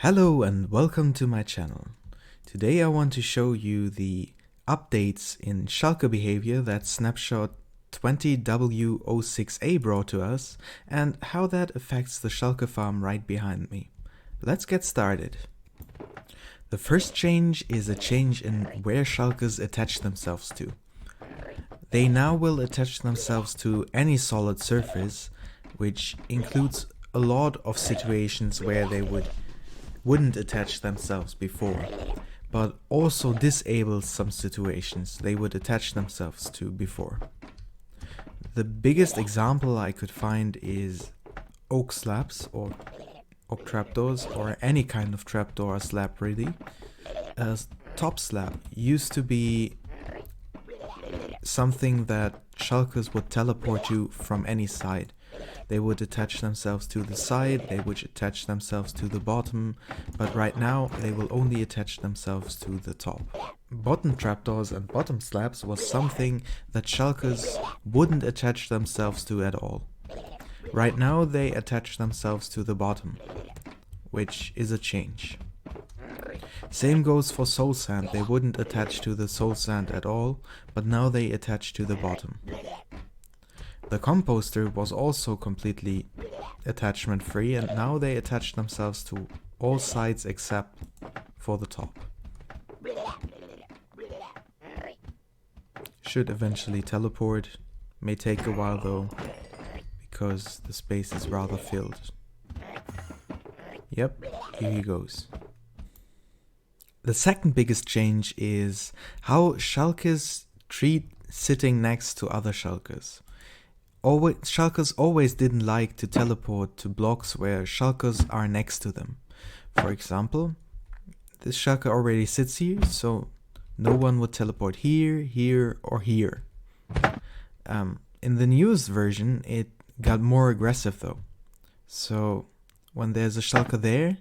Hello and welcome to my channel. Today I want to show you the updates in Shulker behavior that snapshot 20W06A brought to us and how that affects the Shulker farm right behind me. Let's get started. The first change is a change in where Shulkers attach themselves to. They now will attach themselves to any solid surface, which includes a lot of situations where they wouldn't attach themselves before, but also disables some situations they would attach themselves to before. The biggest example I could find is oak slabs or oak trapdoors or any kind of trapdoor or slab really. A top slab used to be something that Shulkers would teleport to from any side. They would attach themselves to the side, they would attach themselves to the bottom, but right now they will only attach themselves to the top. Bottom trapdoors and bottom slabs was something that Shulkers wouldn't attach themselves to at all. Right now they attach themselves to the bottom, which is a change. Same goes for soul sand. They wouldn't attach to the soul sand at all, but now they attach to the bottom. The composter was also completely attachment free, and now they attach themselves to all sides except for the top. Should eventually teleport, may take a while though, because the space is rather filled. Yep, here he goes. The second biggest change is how Shulkers treat sitting next to other Shulkers. Shulkers always didn't like to teleport to blocks where Shulkers are next to them. For example, this Shulker already sits here, so no one would teleport here, here, or here. In the newest version, it got more aggressive though. So when there's a Shulker there,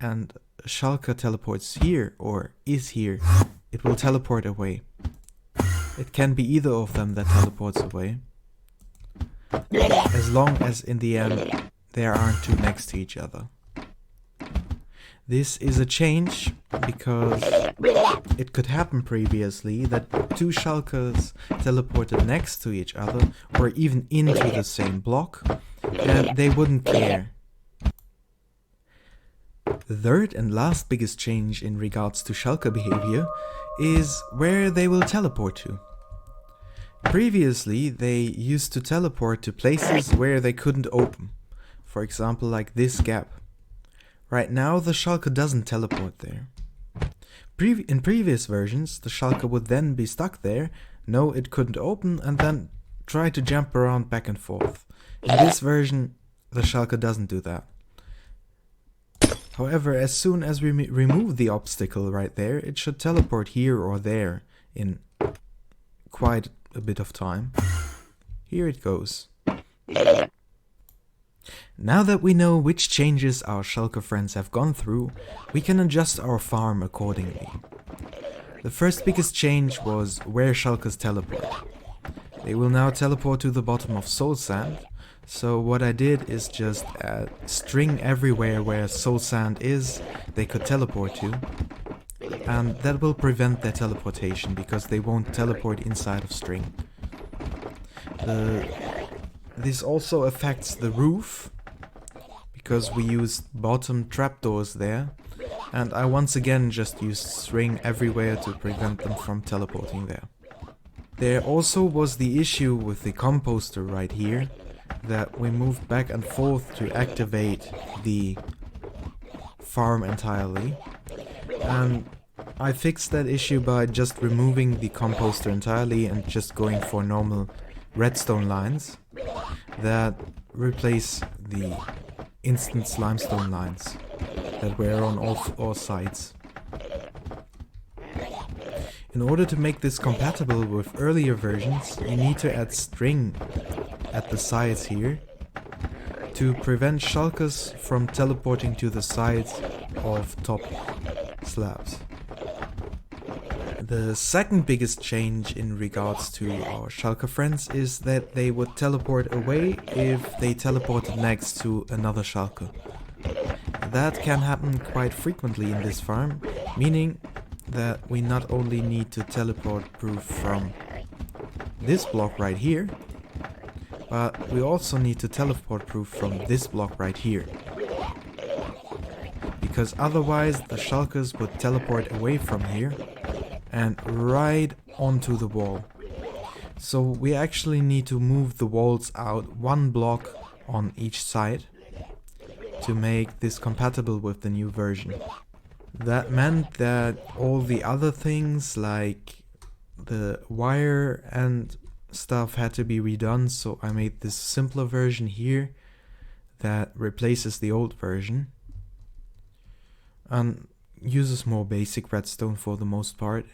and a Shulker teleports here, or is here, it will teleport away. It can be either of them that teleports away, as long as in the end there aren't two next to each other. This is a change because it could happen previously that two Shulkers teleported next to each other or even into the same block and they wouldn't care. The third and last biggest change in regards to Shulker behavior is where they will teleport to. Previously, they used to teleport to places where they couldn't open, for example like this gap. Right now the Shulker doesn't teleport there. In previous versions, the Shulker would then be stuck there, know it couldn't open, and then try to jump around back and forth. In this version, the Shulker doesn't do that. However, as soon as we remove the obstacle right there, it should teleport here or there in quite a bit of time. Here it goes. Now that we know which changes our Shulker friends have gone through, we can adjust our farm accordingly. The first biggest change was where Shulkers teleport. They will now teleport to the bottom of soul sand. So what I did is just add string everywhere where soul sand is, they could teleport to. And that will prevent their teleportation because they won't teleport inside of string. This also affects the roof because we used bottom trapdoors there. And I once again just used string everywhere to prevent them from teleporting there. There also was the issue with the composter right here, that we moved back and forth to activate the farm entirely, and I fixed that issue by just removing the composter entirely and just going for normal redstone lines that replace the instance limestone lines that were on all sides. In order to make this compatible with earlier versions, you need to add string at the sides here to prevent Shulkers from teleporting to the sides of top slabs. The second biggest change in regards to our Shulker friends is that they would teleport away if they teleported next to another Shulker. that can happen quite frequently in this farm, meaning that we not only need to teleport proof from this block right here, but we also need to teleport proof from this block right here. Because otherwise the shulkers would teleport away from here and right onto the wall. So we actually need to move the walls out one block on each side to make this compatible with the new version. That meant that all the other things like the wire and stuff had to be redone, so I made this simpler version here that replaces the old version and uses more basic redstone for the most part.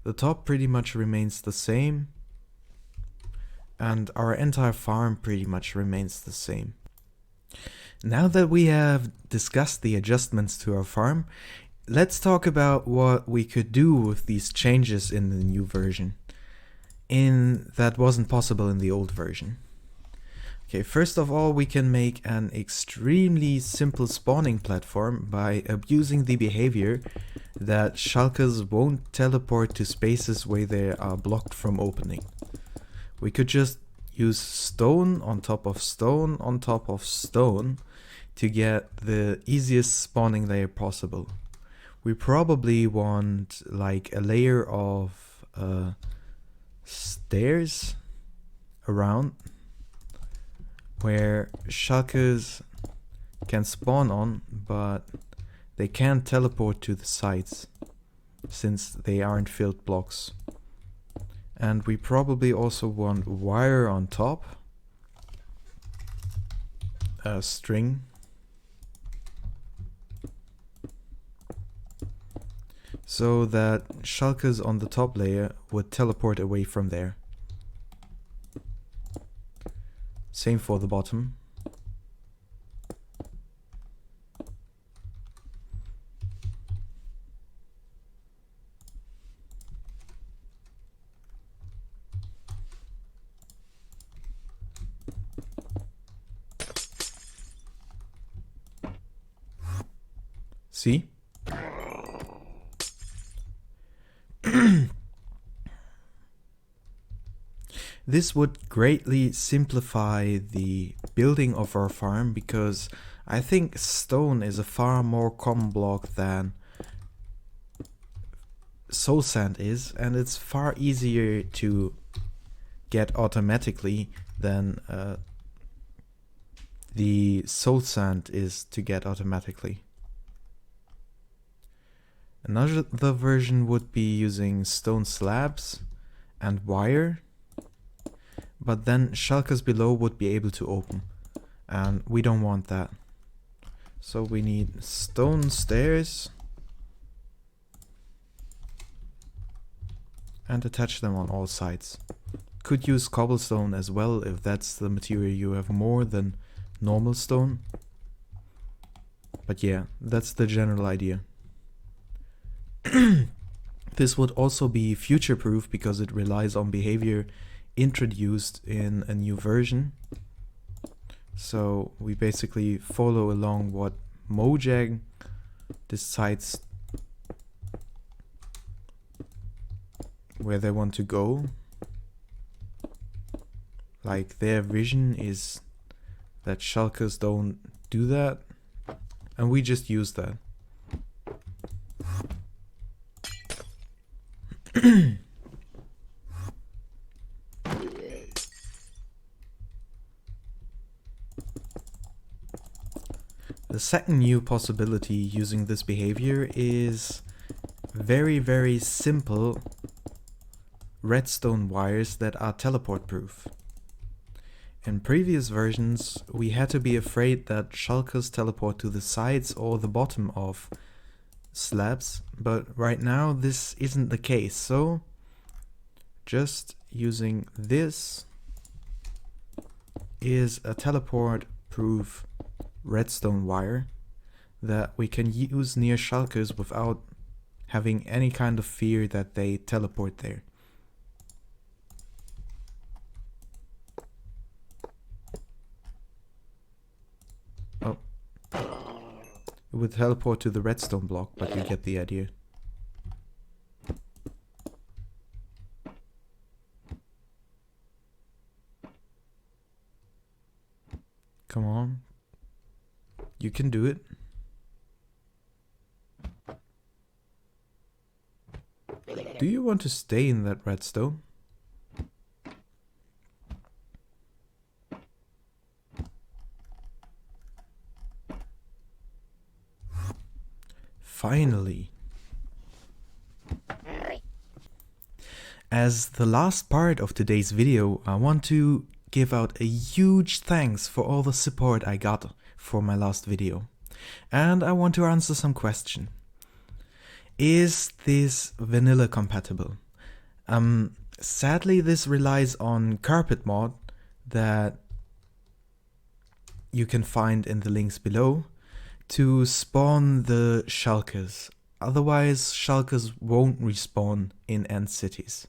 The top pretty much remains the same, and our entire farm pretty much remains the same. Now that we have discussed the adjustments to our farm, let's talk about what we could do with these changes in the new version. That wasn't possible in the old version. Okay, first of all, we can make an extremely simple spawning platform by abusing the behavior that shulkers won't teleport to spaces where they are blocked from opening. We could just use stone on top of stone on top of stone to get the easiest spawning layer possible. We probably want like a layer of stairs around where shulkers can spawn on, but they can't teleport to the sides since they aren't filled blocks. And we probably also want wire on top, a string, so that shulkers on the top layer would teleport away from there. Same for the bottom. See? This would greatly simplify the building of our farm because I think stone is a far more common block than soul sand is, and it's far easier to get automatically than the soul sand is to get automatically. Another version would be using stone slabs and wire, but then shulkers below would be able to open, and we don't want that. So we need stone stairs and attach them on all sides. Could use cobblestone as well if that's the material you have more than normal stone. But yeah, that's the general idea. This would also be future-proof because it relies on behavior introduced in a new version. So we basically follow along what Mojang decides where they want to go. Like their vision is that shulkers don't do that, and we just use that. The second new possibility using this behavior is very simple redstone wires that are teleport proof. In previous versions we had to be afraid that shulkers teleport to the sides or the bottom of slabs, but right now this isn't the case, so just using this is a teleport proof redstone wire that we can use near shulkers without having any kind of fear that they teleport there. It would teleport to the redstone block, but you get the idea. Come on. You can do it. Do you want to stay in that redstone? Finally. As the last part of today's video, I want to give out a huge thanks for all the support I got for my last video. And I want to answer some question. Is this vanilla compatible? Sadly, this relies on carpet mod that you can find in the links below to spawn the shulkers. Otherwise, shulkers won't respawn in end cities.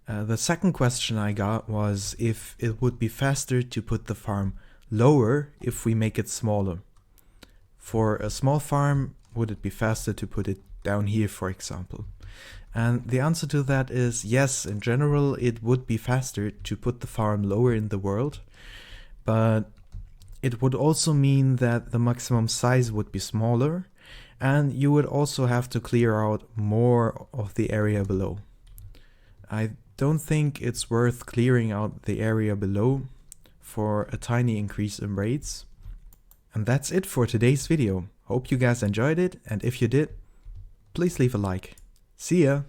The second question I got was if it would be faster to put the farm lower if we make it smaller. For a small farm, would it be faster to put it down here, for example? And the answer to that is yes, in general it would be faster to put the farm lower in the world, but it would also mean that the maximum size would be smaller, and you would also have to clear out more of the area below. I don't think it's worth clearing out the area below for a tiny increase in raids. And that's it for today's video. Hope you guys enjoyed it, and if you did, please leave a like. See ya!